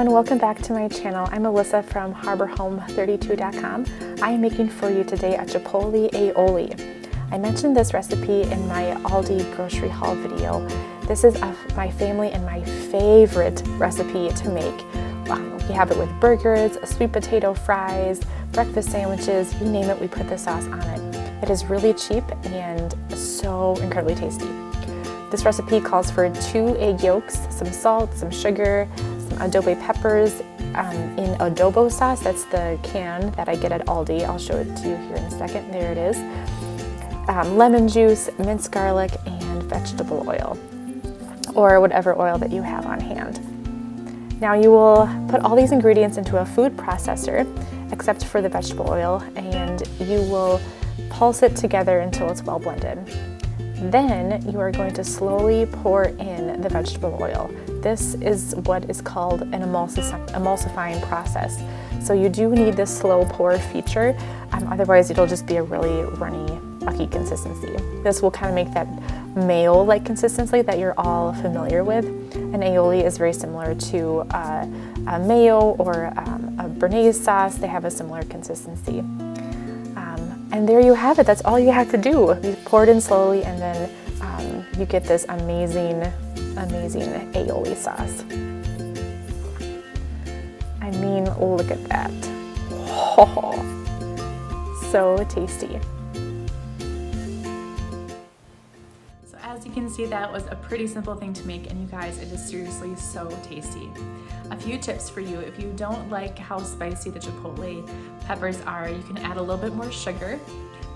everyone, welcome back to my channel. I'm Alyssa from HarborHome32.com. I am making for you today a Chipotle Aioli. I mentioned this recipe in my Aldi grocery haul video. This is my family and my favorite recipe to make. We have it with burgers, sweet potato fries, breakfast sandwiches, you name it, we put the sauce on it. It is really cheap and so incredibly tasty. This recipe calls for 2 egg yolks, some salt, some sugar, some adobe peppers in adobo sauce. That's the can that I get at Aldi. I'll show it to you here in a second. There it is. Lemon juice, minced garlic, and vegetable oil, or whatever oil that you have on hand. Now you will put all these ingredients into a food processor, except for the vegetable oil, and you will pulse it together until it's well blended. Then you are going to slowly pour in the vegetable oil. This is what is called an emulsifying process. So you do need this slow pour feature, otherwise it'll just be a really runny, mucky consistency. This will kind of make that mayo-like consistency that you're all familiar with. An aioli is very similar to a mayo or a béarnaise sauce. They have a similar consistency. And there you have it. That's all you have to do. You pour it in slowly, and then you get this amazing, amazing aioli sauce. I mean, look at that. Oh, so tasty. So as you can see, that was a pretty simple thing to make, and you guys, it is seriously so tasty. A few tips for you: if you don't like how spicy the Chipotle peppers are, you can add a little bit more sugar.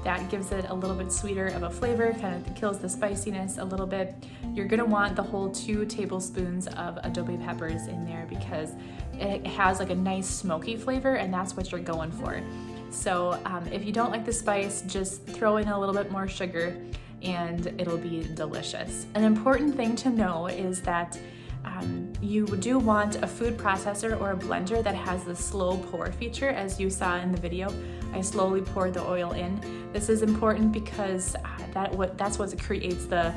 That gives it a little bit sweeter of a flavor, kind of kills the spiciness a little bit. You're gonna want the whole 2 tablespoons of adobe peppers in there because it has like a nice smoky flavor, and that's what you're going for. So if you don't like the spice, just throw in a little bit more sugar and it'll be delicious. An important thing to know is that you do want a food processor or a blender that has the slow pour feature. As you saw in the video, I slowly poured the oil in. This is important because that's what creates they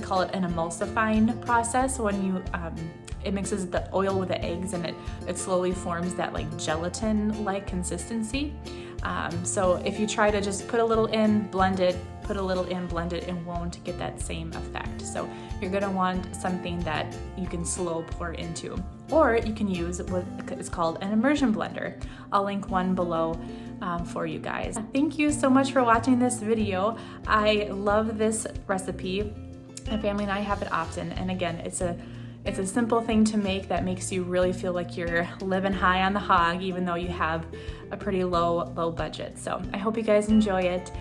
call it an emulsifying process. When you it mixes the oil with the eggs, and it slowly forms that like gelatin-like consistency. So if you try to just put a little in, blend it, put a little in, blend it, it won't get that same effect. So you're gonna want something that you can slow pour into, or you can use what is called an immersion blender. I'll link one below for you guys. Thank you so much for watching this video. I love this recipe. My family and I have it often, and again, it's a simple thing to make that makes you really feel like you're living high on the hog, even though you have a pretty low budget. So I hope you guys enjoy it.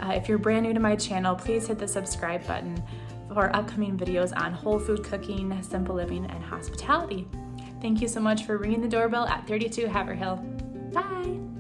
If you're brand new to my channel, please hit the subscribe button for upcoming videos on whole food cooking, simple living, and hospitality. Thank you so much for ringing the doorbell at 32 Haverhill. Bye!